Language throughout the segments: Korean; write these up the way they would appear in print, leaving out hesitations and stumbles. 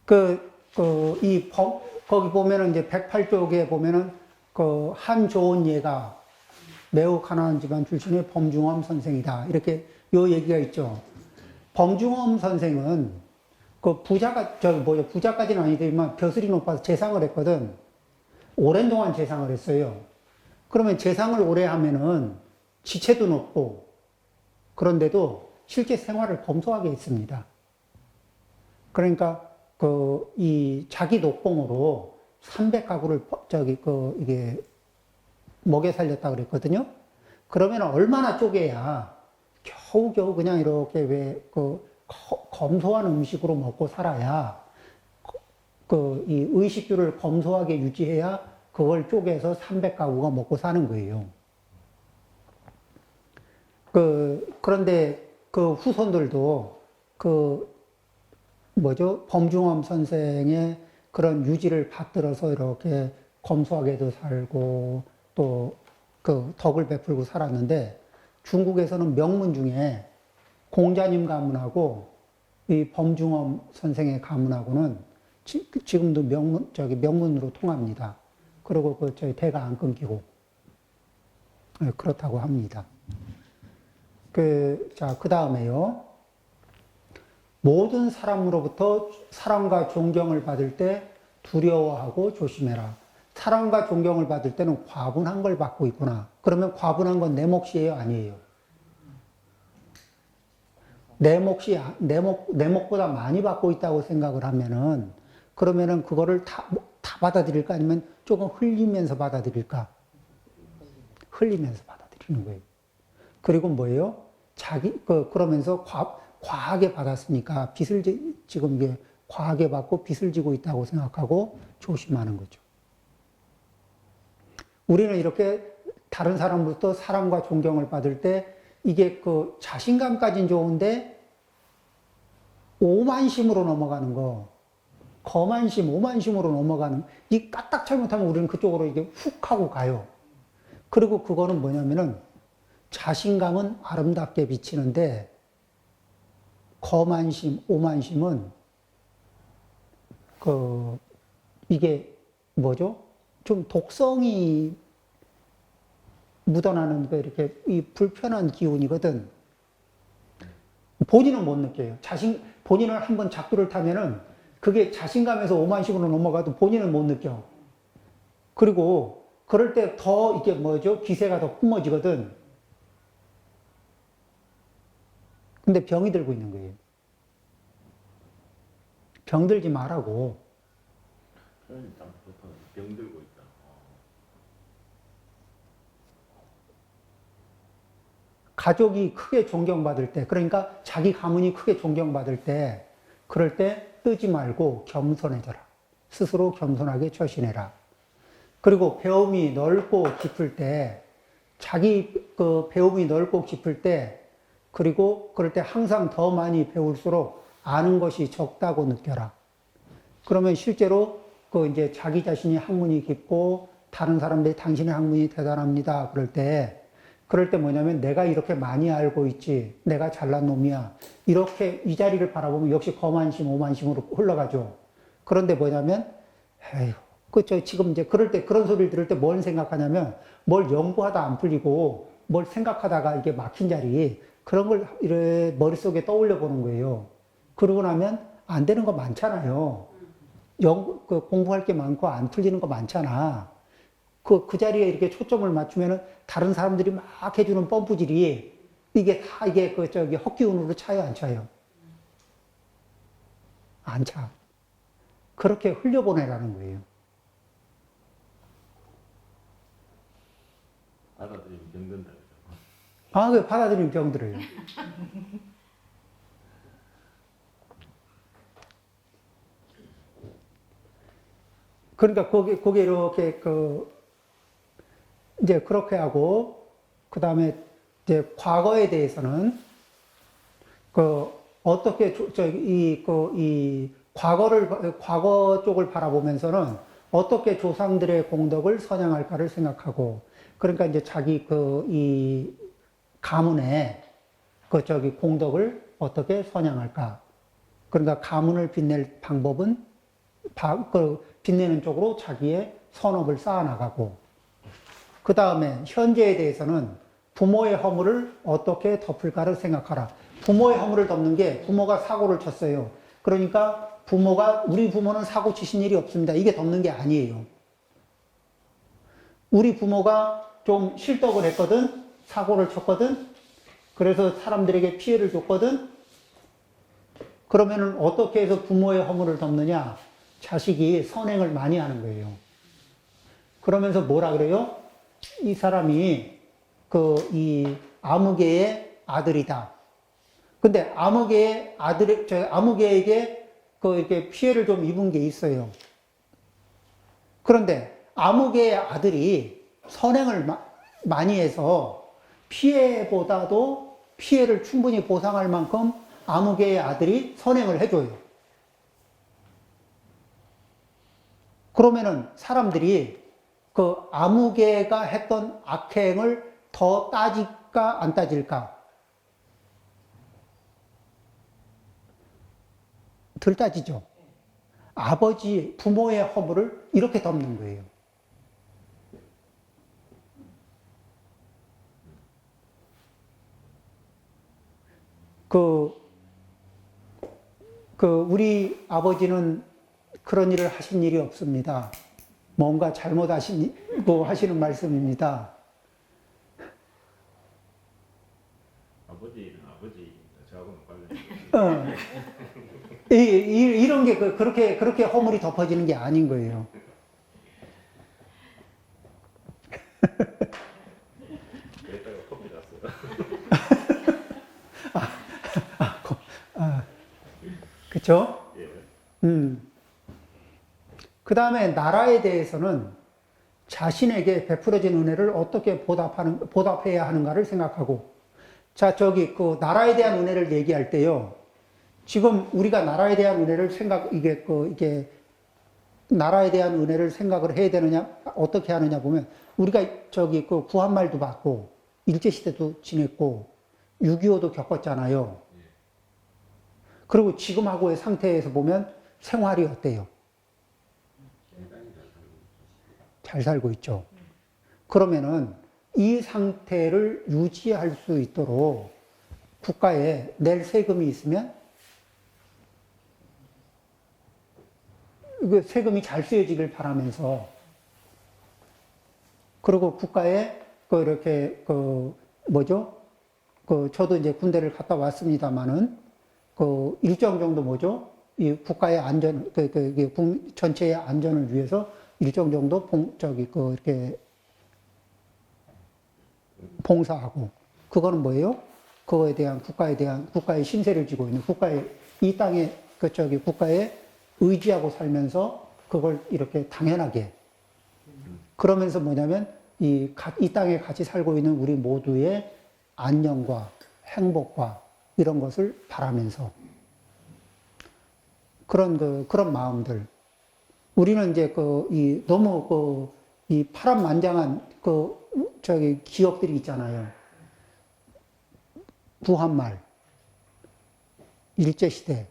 거기 보면은 이제 108쪽에 보면은 그 한조은 얘가 매우 가난한 집안 출신의 범중엄 선생이다. 이렇게 요 얘기가 있죠. 범중엄 선생은 그 부자까지는 아니지만 벼슬이 높아서 재상을 했거든. 오랜 동안 재상을 했어요. 그러면 재상을 오래 하면은 지체도 높고, 그런데도 실제 생활을 검소하게 했습니다. 그러니까 이 자기 녹봉으로 300가구를 이게 먹여 살렸다 그랬거든요. 그러면 얼마나 쪼개야 겨우겨우 그냥 이렇게 검소한 음식으로 먹고 살아야 이 의식주를 검소하게 유지해야 그걸 쪼개서 300가구가 먹고 사는 거예요. 그런데 그 후손들도 범중엄 선생의 그런 유지를 받들어서 이렇게 검소하게도 살고 또 그 덕을 베풀고 살았는데, 중국에서는 명문 중에 공자님 가문하고 이 범중엄 선생의 가문하고는 지금도 명문으로 통합니다. 그리고 저희 대가 안 끊기고 그렇다고 합니다. 그 다음에요. 모든 사람으로부터 사랑과 존경을 받을 때 두려워하고 조심해라. 사랑과 존경을 받을 때는 과분한 걸 받고 있구나. 그러면 과분한 건 내 몫이에요? 아니에요? 내 몫보다 많이 받고 있다고 생각을 하면은, 그러면은 그거를 다 받아들일까? 아니면 조금 흘리면서 받아들일까? 흘리면서 받아들이는 거예요. 그리고 뭐예요? 그러면서 과하게 받았으니까 지금 이게 과하게 받고 빚을 지고 있다고 생각하고 조심하는 거죠. 우리는 이렇게 다른 사람으로부터 사랑과 존경을 받을 때 이게 자신감까지는 좋은데 오만심으로 넘어가는 거, 거만심, 오만심으로 넘어가는, 이 까딱 잘못하면 우리는 그쪽으로 이게 훅 하고 가요. 그리고 그거는 뭐냐면은 자신감은 아름답게 비치는데 거만심, 오만심은 이게 좀 독성이 묻어나는 이렇게 이 불편한 기운이거든. 본인은 못 느껴요. 본인은 한번 작두를 타면은 그게 자신감에서 오만심으로 넘어가도 본인은 못 느껴. 그리고 그럴 때 더 이게 기세가 더 뿜어지거든. 근데 병이 들고 있는 거예요. 병들지 말라고. 병들고 있다. 가족이 크게 존경받을 때, 그러니까 자기 가문이 크게 존경받을 때, 그럴 때 뜨지 말고 겸손해져라. 스스로 겸손하게 처신해라. 그리고 배움이 넓고 깊을 때, 배움이 넓고 깊을 때, 그리고 그럴 때 항상 더 많이 배울수록 아는 것이 적다고 느껴라. 그러면 실제로 이제 자기 자신이 학문이 깊고 다른 사람들이 당신의 학문이 대단합니다. 그럴 때 뭐냐면 내가 이렇게 많이 알고 있지, 내가 잘난 놈이야. 이렇게 이 자리를 바라보면 역시 거만심, 오만심으로 흘러가죠. 그런데 뭐냐면, 지금 이제 그럴 때 그런 소리를 들을 때 뭘 생각하냐면, 뭘 연구하다 안 풀리고 뭘 생각하다가 이게 막힌 자리, 그런 걸 이렇게 머릿속에 떠올려 보는 거예요. 그러고 나면 안 되는 거 많잖아요. 공부할 게 많고 안 풀리는 거 많잖아. 그 자리에 이렇게 초점을 맞추면은 다른 사람들이 막 해주는 펌프질이 이게 헛기운으로 차요, 안 차요? 안 차. 그렇게 흘려보내라는 거예요. 받아들이면 병든다. 그 받아들이면 병들어요. 그러니까 거기 이렇게 이제 그렇게 하고, 그 다음에 이제 과거에 대해서는 어떻게 이 과거 쪽을 바라보면서는 어떻게 조상들의 공덕을 선양할까를 생각하고, 그러니까 이제 자기 이 가문의 공덕을 어떻게 선양할까. 그러니까 가문을 빛낼 방법은 빛내는 쪽으로 자기의 선업을 쌓아나가고, 그 다음에 현재에 대해서는 부모의 허물을 어떻게 덮을까를 생각하라. 부모의 허물을 덮는 게 부모가 사고를 쳤어요. 그러니까 우리 부모는 사고 치신 일이 없습니다. 이게 덮는 게 아니에요. 우리 부모가 좀 실덕을 했거든, 사고를 쳤거든, 그래서 사람들에게 피해를 줬거든. 그러면은 어떻게 해서 부모의 허물을 덮느냐? 자식이 선행을 많이 하는 거예요. 그러면서 뭐라 그래요? 이 사람이 이 아무개의 아들이다. 근데 아무개에게 이렇게 피해를 좀 입은 게 있어요. 그런데 아무개의 아들이 선행을 많이 해서 피해보다도 피해를 충분히 보상할 만큼 아무개의 아들이 선행을 해줘요. 그러면은 사람들이 그 아무개가 했던 악행을 더 따질까 안 따질까? 덜 따지죠. 부모의 허물을 이렇게 덮는 거예요. 우리 아버지는 그런 일을 하신 일이 없습니다. 뭔가 잘못하시고 하시는 말씀입니다. 아버지는 저하고는 관련이 이런 게 그렇게 허물이 덮어지는 게 아닌 거예요. 그랬다가 커피 났어요. 그쵸? 예. 그 다음에 나라에 대해서는 자신에게 베풀어진 은혜를 어떻게 보답해야 하는가를 생각하고, 자, 나라에 대한 은혜를 얘기할 때요. 지금 우리가 나라에 대한 은혜를 나라에 대한 은혜를 생각을 해야 되느냐, 어떻게 하느냐 보면, 우리가 구한말도 받고, 일제시대도 지냈고, 6.25도 겪었잖아요. 그리고 지금하고의 상태에서 보면 생활이 어때요? 잘 살고 있죠. 그러면은 이 상태를 유지할 수 있도록 국가에 낼 세금이 있으면 그 세금이 잘 쓰여지길 바라면서, 그리고 국가에 저도 이제 군대를 갔다 왔습니다만은 일정 정도 이 국가의 안전, 전체의 안전을 위해서 일정 정도 이렇게 봉사하고, 그거는 뭐예요? 그거에 대한 국가의 신세를 지고 있는 이 땅에, 국가에 의지하고 살면서 그걸 이렇게 당연하게. 그러면서 뭐냐면, 이 땅에 같이 살고 있는 우리 모두의 안녕과 행복과 이런 것을 바라면서. 그런 마음들. 우리는 이제 너무 이 파란만장한 기업들이 있잖아요. 부한말, 일제시대,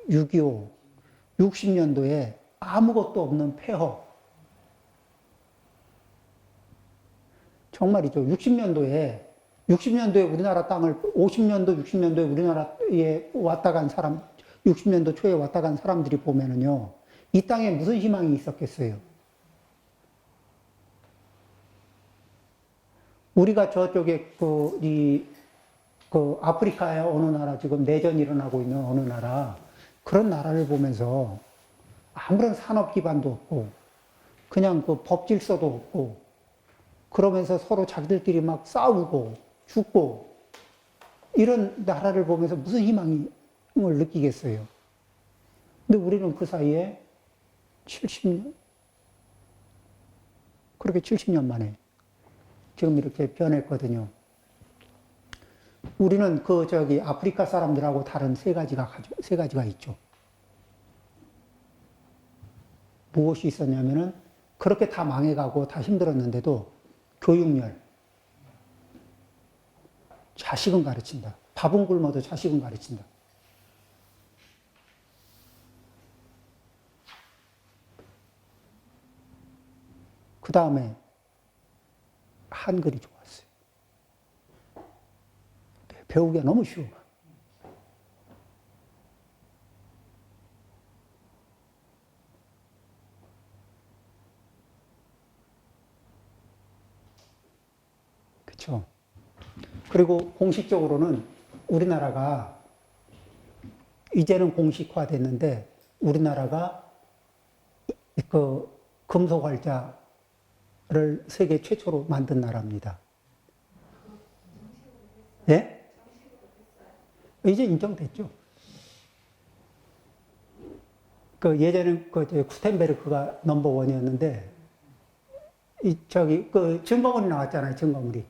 6.25, 60년도에 아무것도 없는 폐허. 정말이죠. 60년도에 우리나라 땅을, 60년도에 우리나라에 왔다 간 사람, 60년도 초에 왔다 간 사람들이 보면은요, 이 땅에 무슨 희망이 있었겠어요? 우리가 저쪽에 아프리카의 어느 나라, 지금 내전이 일어나고 있는 어느 나라, 그런 나라를 보면서 아무런 산업 기반도 없고, 그냥 법 질서도 없고, 그러면서 서로 자기들끼리 막 싸우고, 죽고, 이런 나라를 보면서 무슨 희망을 느끼겠어요? 근데 우리는 그 사이에 70년, 그렇게 70년 만에 지금 이렇게 변했거든요. 우리는 아프리카 사람들하고 다른 세 가지가 있죠. 무엇이 있었냐면은, 그렇게 다 망해가고 다 힘들었는데도 교육열. 자식은 가르친다. 밥은 굶어도 자식은 가르친다. 그 다음에 한글이 좋았어요. 배우기가 너무 쉬워. 그렇죠. 그리고 공식적으로는 우리나라가 이제는 공식화됐는데 우리나라가 그 금속 활자를 세계 최초로 만든 나라입니다. 예? 이제 인정됐죠. 그 예전엔 그 구텐베르크가 넘버원이었는데 그 증거물이 나왔잖아요. 증거물이.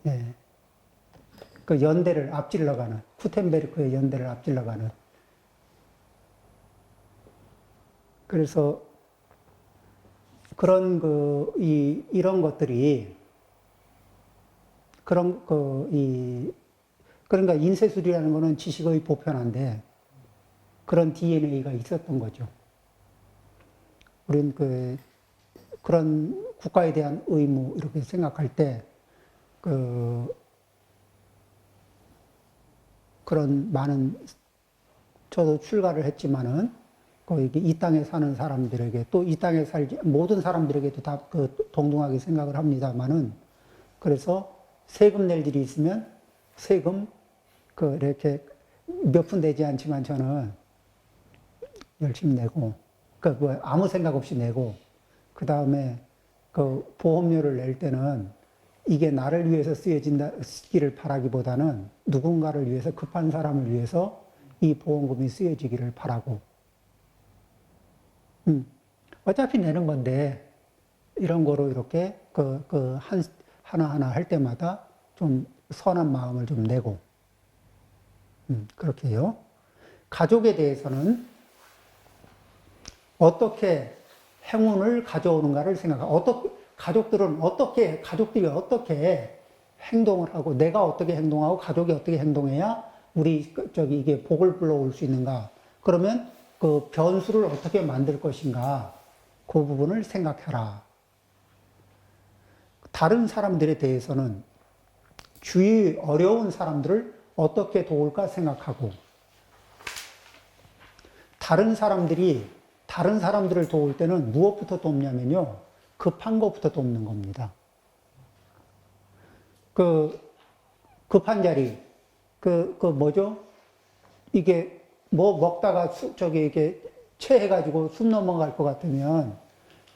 예. 그 연대를 앞질러 가는, 구텐베르크의 연대를 앞질러 가는. 그래서 그런 이런 것들이 그러니까 인쇄술이라는 거는 지식의 보편화인데 그런 DNA가 있었던 거죠. 우리는 그런 국가에 대한 의무 이렇게 생각할 때 그런 많은 저도 출가를 했지만은 이 땅에 사는 사람들에게 또 이 땅에 살지 모든 사람들에게도 다 동등하게 생각을 합니다만은 그래서 세금 낼 일이 있으면 세금 이렇게 몇 푼 되지 않지만 저는 열심히 내고 아무 생각 없이 내고 그 다음에 보험료를 낼 때는 이게 나를 위해서 쓰여지기를 바라기보다는 누군가를 위해서 급한 사람을 위해서 이 보험금이 쓰여지기를 바라고 어차피 내는 건데 이런 거로 이렇게 하나하나 할 때마다 좀 선한 마음을 좀 내고 그렇게 해요. 가족에 대해서는 어떻게 행운을 가져오는가를 생각하고 가족들이 어떻게 행동을 하고 내가 어떻게 행동하고 가족이 어떻게 행동해야 이게 복을 불러올 수 있는가. 그러면 그 변수를 어떻게 만들 것인가. 그 부분을 생각해라. 다른 사람들에 대해서는 주위 어려운 사람들을 어떻게 도울까 생각하고 다른 사람들을 도울 때는 무엇부터 돕냐면요. 급한 것부터 돕는 겁니다. 급한 자리, 뭐죠? 이게 뭐 먹다가 이게 체해가지고 숨 넘어갈 것 같으면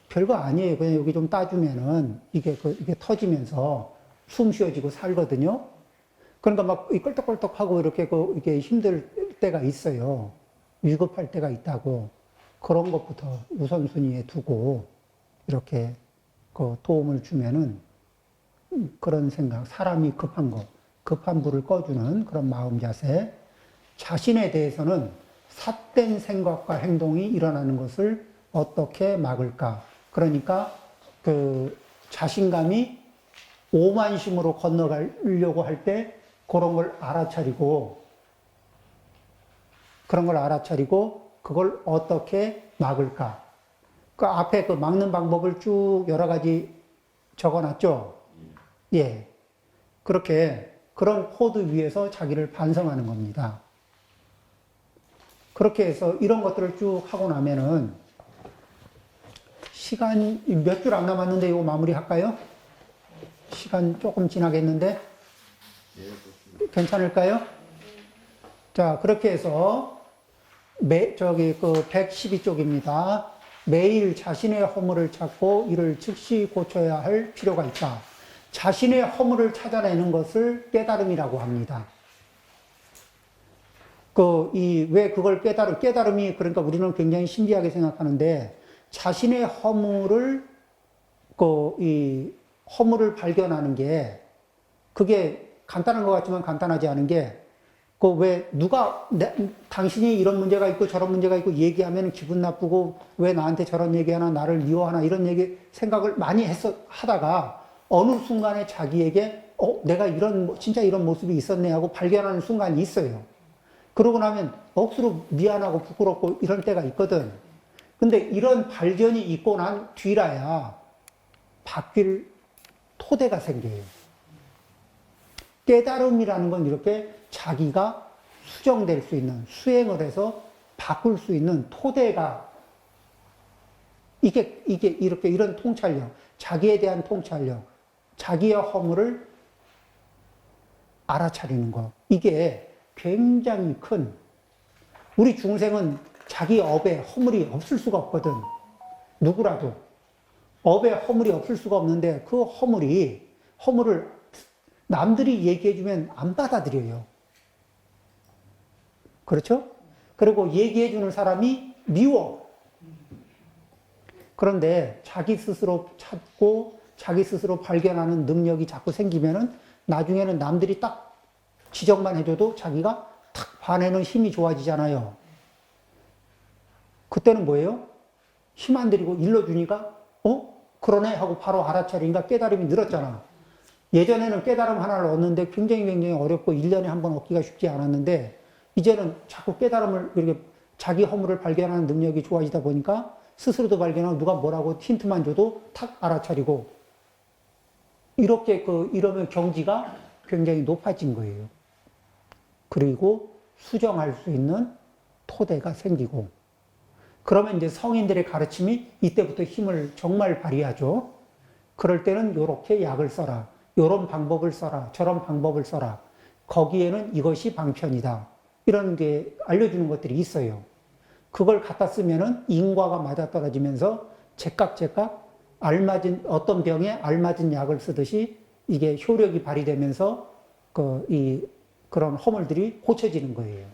별거 아니에요. 그냥 여기 좀 따주면은 이게 터지면서 숨 쉬어지고 살거든요. 그러니까 막 껄떡껄떡하고 이게 힘들 때가 있어요. 위급할 때가 있다고. 그런 것부터 우선순위에 두고 이렇게 도움을 주면은 그런 생각, 사람이 급한 불을 꺼주는 그런 마음 자세, 자신에 대해서는 삿된 생각과 행동이 일어나는 것을 어떻게 막을까? 그러니까 자신감이 오만심으로 건너가려고 할 때 그런 걸 알아차리고 그걸 어떻게 막을까? 그 앞에 막는 방법을 쭉 여러 가지 적어놨죠? 예. 그렇게 그런 코드 위에서 자기를 반성하는 겁니다. 그렇게 해서 이런 것들을 쭉 하고 나면은 시간 몇 줄 안 남았는데 이거 마무리 할까요? 시간 조금 지나겠는데? 괜찮을까요? 자, 그렇게 해서 112쪽입니다. 매일 자신의 허물을 찾고 이를 즉시 고쳐야 할 필요가 있다. 자신의 허물을 찾아내는 것을 깨달음이라고 합니다. 왜 그걸 깨달음이, 그러니까 우리는 굉장히 신기하게 생각하는데, 자신의 허물을 발견하는 게, 그게 간단한 것 같지만 간단하지 않은 게, 당신이 이런 문제가 있고 저런 문제가 있고 얘기하면 기분 나쁘고 왜 나한테 저런 얘기하나 나를 미워하나 이런 생각을 많이 하다가 어느 순간에 자기에게 내가 진짜 이런 모습이 있었네 하고 발견하는 순간이 있어요. 그러고 나면 억수로 미안하고 부끄럽고 이럴 때가 있거든. 근데 이런 발견이 있고 난 뒤라야 바뀔 토대가 생겨요. 깨달음이라는 건 이렇게 자기가 수정될 수 있는, 수행을 해서 바꿀 수 있는 토대가, 이게 이렇게 이런 통찰력, 자기에 대한 통찰력, 자기의 허물을 알아차리는 거. 이게 굉장히 큰, 우리 중생은 자기 업에 허물이 없을 수가 없거든. 누구라도. 업에 허물이 없을 수가 없는데 그 허물을 남들이 얘기해주면 안 받아들여요. 그렇죠? 그리고 얘기해주는 사람이 미워. 그런데 자기 스스로 찾고 자기 스스로 발견하는 능력이 자꾸 생기면은 나중에는 남들이 딱 지적만 해줘도 자기가 탁 반해는 힘이 좋아지잖아요. 그때는 뭐예요? 힘 안 들이고 일러주니까 그러네 하고 바로 알아차리니까 깨달음이 늘었잖아. 예전에는 깨달음 하나를 얻는데 굉장히 어렵고 1년에 한 번 얻기가 쉽지 않았는데 이제는 자꾸 깨달음을 이렇게 자기 허물을 발견하는 능력이 좋아지다 보니까 스스로도 발견하고 누가 뭐라고 힌트만 줘도 탁 알아차리고 이렇게 이러면 경지가 굉장히 높아진 거예요. 그리고 수정할 수 있는 토대가 생기고 그러면 이제 성인들의 가르침이 이때부터 힘을 정말 발휘하죠. 그럴 때는 요렇게 약을 써라. 요런 방법을 써라. 저런 방법을 써라. 거기에는 이것이 방편이다. 이런 게 알려주는 것들이 있어요. 그걸 갖다 쓰면은 인과가 맞아떨어지면서 제깍 알맞은 어떤 병에 알맞은 약을 쓰듯이 이게 효력이 발휘되면서 그런 허물들이 고쳐지는 거예요.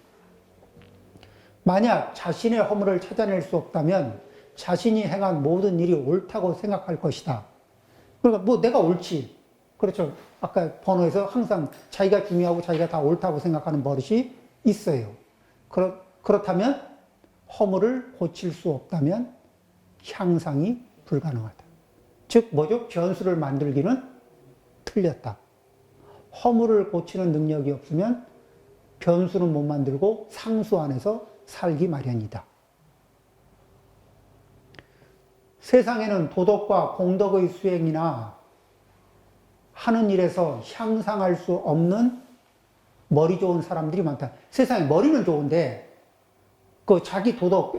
만약 자신의 허물을 찾아낼 수 없다면 자신이 행한 모든 일이 옳다고 생각할 것이다. 그러니까 뭐 내가 옳지. 그렇죠. 아까 번호에서 항상 자기가 중요하고 자기가 다 옳다고 생각하는 버릇이 있어요. 그렇다면 허물을 고칠 수 없다면 향상이 불가능하다. 즉 뭐죠? 변수를 만들기는 틀렸다. 허물을 고치는 능력이 없으면 변수는 못 만들고 상수 안에서 살기 마련이다. 세상에는 도덕과 공덕의 수행이나 하는 일에서 향상할 수 없는 머리 좋은 사람들이 많다. 세상에 머리는 좋은데 자기 도덕,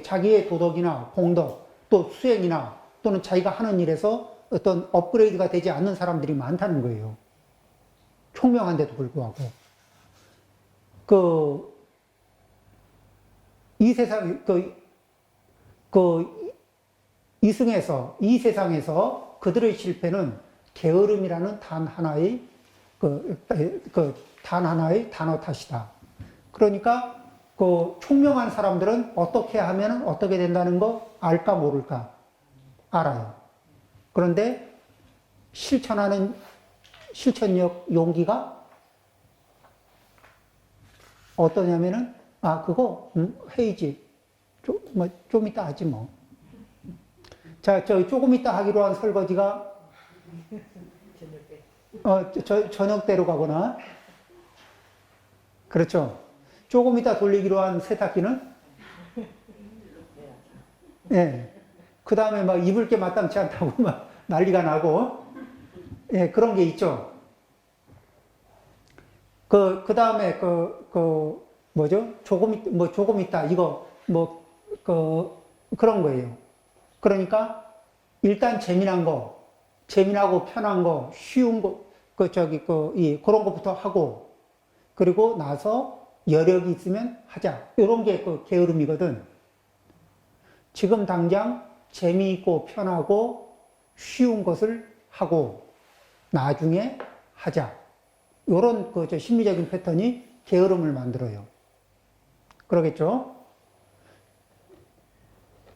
자기의 도덕이나 공덕, 또 수행이나 또는 자기가 하는 일에서 어떤 업그레이드가 되지 않는 사람들이 많다는 거예요. 총명한데도 불구하고. 이 세상, 이 세상에서 그들의 실패는 게으름이라는 단 하나의 단어 탓이다. 그러니까 총명한 사람들은 어떻게 하면 어떻게 된다는 거 알까 모를까? 알아요. 그런데 실천하는 실천력 용기가 어떠냐면은 그거 회의지 좀 이따 하지 뭐. 자, 조금 이따 하기로 한 설거지가 저녁 때로 가거나 그렇죠. 조금 이따 돌리기로 한 세탁기는 예. 그 다음에 막 입을 게 마땅치 않다고 막 난리가 나고 예, 그런 게 있죠. 그 다음에 뭐죠? 조금 있다 이거 그런 거예요. 그러니까 일단 재미나고 편한 거, 쉬운 거, 그런 것부터 하고, 그리고 나서 여력이 있으면 하자. 이런 게 게으름이거든. 지금 당장 재미있고 편하고 쉬운 것을 하고, 나중에 하자. 이런 심리적인 패턴이 게으름을 만들어요. 그러겠죠?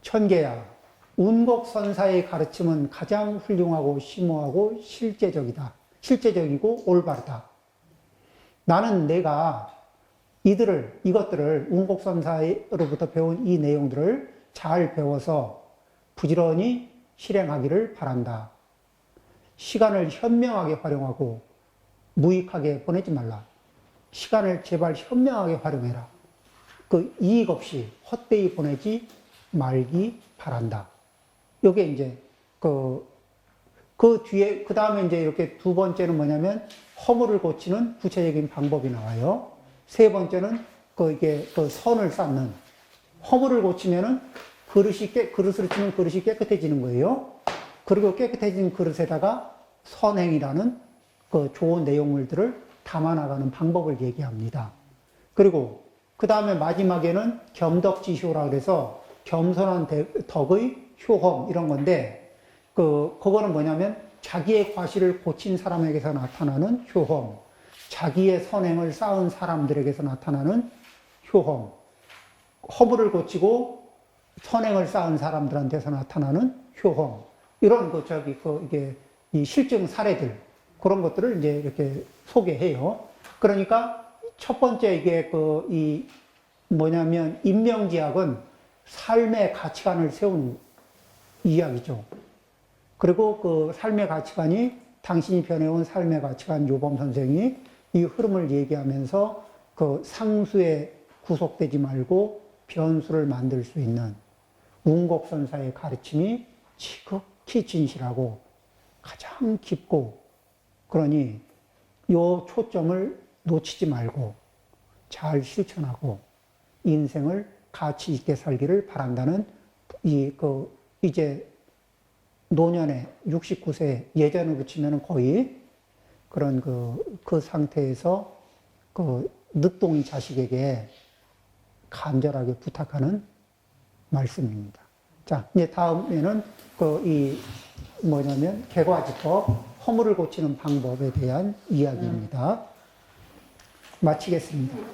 천계야. 운곡선사의 가르침은 가장 훌륭하고 심오하고 실제적이고 올바르다. 나는 내가 이것들을 운곡선사로부터 배운 이 내용들을 잘 배워서 부지런히 실행하기를 바란다. 시간을 현명하게 활용하고 무익하게 보내지 말라. 시간을 제발 현명하게 활용해라. 이익 없이 헛되이 보내지 말기 바란다. 요게 이제 그 뒤에, 그 다음에 이제 이렇게 두 번째는 뭐냐면 허물을 고치는 구체적인 방법이 나와요. 세 번째는 이게 선을 쌓는. 허물을 고치면은 그릇을 치면 그릇이 깨끗해지는 거예요. 그리고 깨끗해진 그릇에다가 선행이라는 그 좋은 내용물들을 담아나가는 방법을 얘기합니다. 그리고 그 다음에 마지막에는 겸덕지효라 그래서 겸손한 덕의 효험 이런 건데 그거는 뭐냐면 자기의 과실을 고친 사람에게서 나타나는 효험, 자기의 선행을 쌓은 사람들에게서 나타나는 효험, 허물을 고치고 선행을 쌓은 사람들한테서 나타나는 효험, 이런 이게 이 실증 사례들, 그런 것들을 이제 이렇게 소개해요. 그러니까 첫 번째 이게 뭐냐면 인명지학은 삶의 가치관을 세운 이야기죠. 그리고 그 삶의 가치관이 당신이 변해온 삶의 가치관 요범 선생이 이 흐름을 얘기하면서 그 상수에 구속되지 말고 변수를 만들 수 있는 운곡선사의 가르침이 지극히 진실하고 가장 깊고 그러니 요 초점을 놓치지 말고 잘 실천하고 인생을 가치 있게 살기를 바란다는 이제 노년에 69세 예전으로 치면 거의 그런 그 상태에서 늦둥이 자식에게 간절하게 부탁하는 말씀입니다. 자, 이제 다음에는 뭐냐면 개과지법, 허물을 고치는 방법에 대한 이야기입니다. 마치겠습니다.